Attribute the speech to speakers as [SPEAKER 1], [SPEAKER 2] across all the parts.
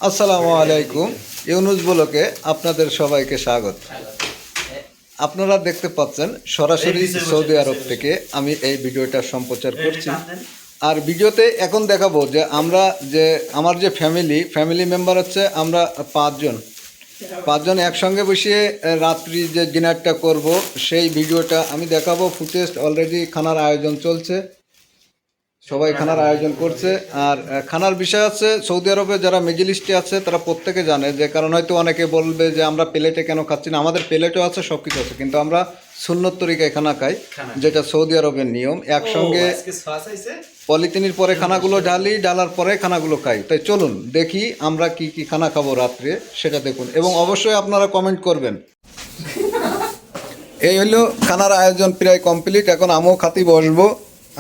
[SPEAKER 1] আসসালামু আলাইকুম। ইউনুস ব্লকে আপনাদের সবাইকে স্বাগত। আপনারা দেখতে পাচ্ছেন সরাসরি সৌদি আরব থেকে আমি এই ভিডিওটা সম্প্রচার করছি। আর ভিডিওতে এখন দেখাবো যে আমার যে ফ্যামিলি মেম্বার হচ্ছে আমরা পাঁচজন একসঙ্গে বসিয়ে রাত্রি যে ডিনারটা করব সেই ভিডিওটা আমি দেখাবো। ফুটেজ অলরেডি খানার আয়োজন চলছে, সবাই খানার আয়োজন করছে। আর খানার বিষয় আছে, সৌদি আরবে যারা মিডল ইস্টে আছে তারা প্রত্যেকে জানে, যে কারণ হয়তো অনেকে বলবে যে আমরা প্লেটে কেন খাচ্ছি না। আমাদের প্লেটও আছে, সব কিছু আছে, কিন্তু আমরা সুন্নত তরিকায় খানা খাই, যেটা সৌদি আরবের নিয়ম। একসঙ্গে পলিথিনের পরে খানাগুলো ঢালার পরে খানাগুলো খাই। তাই চলুন দেখি আমরা কি কি খানা খাবো রাত্রে, সেটা দেখুন এবং অবশ্যই আপনারা কমেন্ট করবেন। এই হলো খানার আয়োজন প্রায় কমপ্লিট। এখন আমিও খাতি বসবো।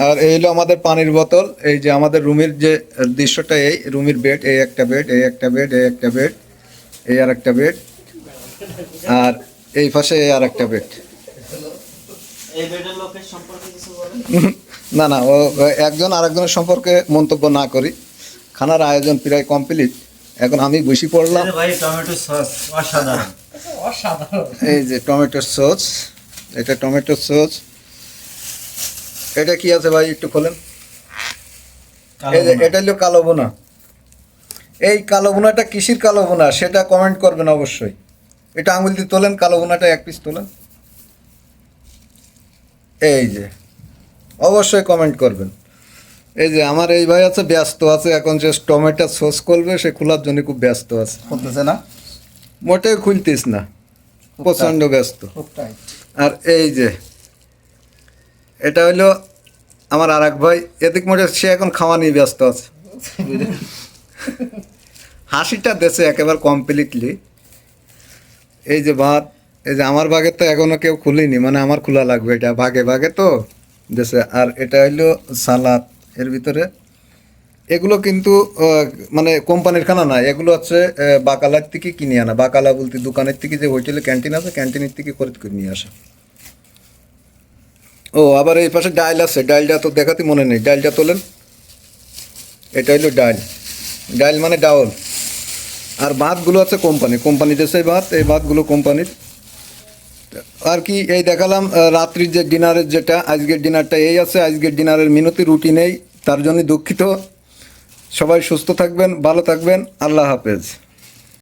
[SPEAKER 1] আর এই হলো আমাদের পানির বোতল। এই যে আমাদের রুমের যে দৃশ্যটা, এই রুমের বেড, এই একটা বেড, এই একটা বেড, এই একটা বেড, এই আর একটা বেড, আর এই পাশে এই আর একটা বেড। না ও একজন আরেকজনের সম্পর্কে মন্তব্য না করি। খানার আয়োজন প্রায় কমপ্লিট। এখন আমি বসে পড়লাম। এই যে টমেটো সস, এটা টমেটো সস। এটা কি আছে ভাই, একটু খোলেন। এটা হলো কালো বোনা। এই কালো বোনাটা কিসির কালো বোনা সেটা কমেন্ট করবেন অবশ্যই। এটা আঙুল দিয়ে তোলেন, কালো বোনাটা এক পিস তোলেন। এই যে অবশ্যই কমেন্ট করবেন। এই যে আমার এই ভাই আছে, ব্যস্ত আছে এখন, যে টমেটো সস করবে সে খোলার জন্য খুব ব্যস্ত আছে।
[SPEAKER 2] খুলতেছে না,
[SPEAKER 1] মোটেও খুলতিস না, প্রচণ্ড ব্যস্ত। আর এই যে এটা হইলো আমার আর এক ভাই, এদিক মোটে সে এখন খাওয়া নিয়ে ব্যস্ত আছে। হাসিটা দেশে একেবারে কমপ্লিটলি। এই যে ভাত, এই যে আমার ভাগের তো এখনো কেউ খুলিনি, মানে আমার খোলা লাগবে, এটা ভাগে ভাগে তো দেশে। আর এটা হইলো সালাদ এর ভিতরে। এগুলো কিন্তু মানে কোম্পানির খানা না, এগুলো হচ্ছে বাকালার থেকে কিনে আনা। বাকালা বলতে দোকানের থেকে, যে হোটেলে ক্যান্টিন আছে, ক্যান্টিনের থেকে করে নিয়ে আসা। ও আবার এই পাশে ডাল আছে, ডালটা তো দেখাতে মনে নেই, ডালটা তোলেন। এটা হইলো ডাল মানে ডাউল। আর ভাতগুলো আছে কোম্পানি দেশে ভাত, এই ভাতগুলো কোম্পানির। আর কি এই দেখালাম রাত্রির যে ডিনারের, যেটা আজকের ডিনারটা এই আছে। আজকের ডিনারের মিনতি রুটি নেই, তার জন্য দুঃখিত। সবাই সুস্থ থাকবেন, ভালো থাকবেন, আল্লাহ হাফেজ।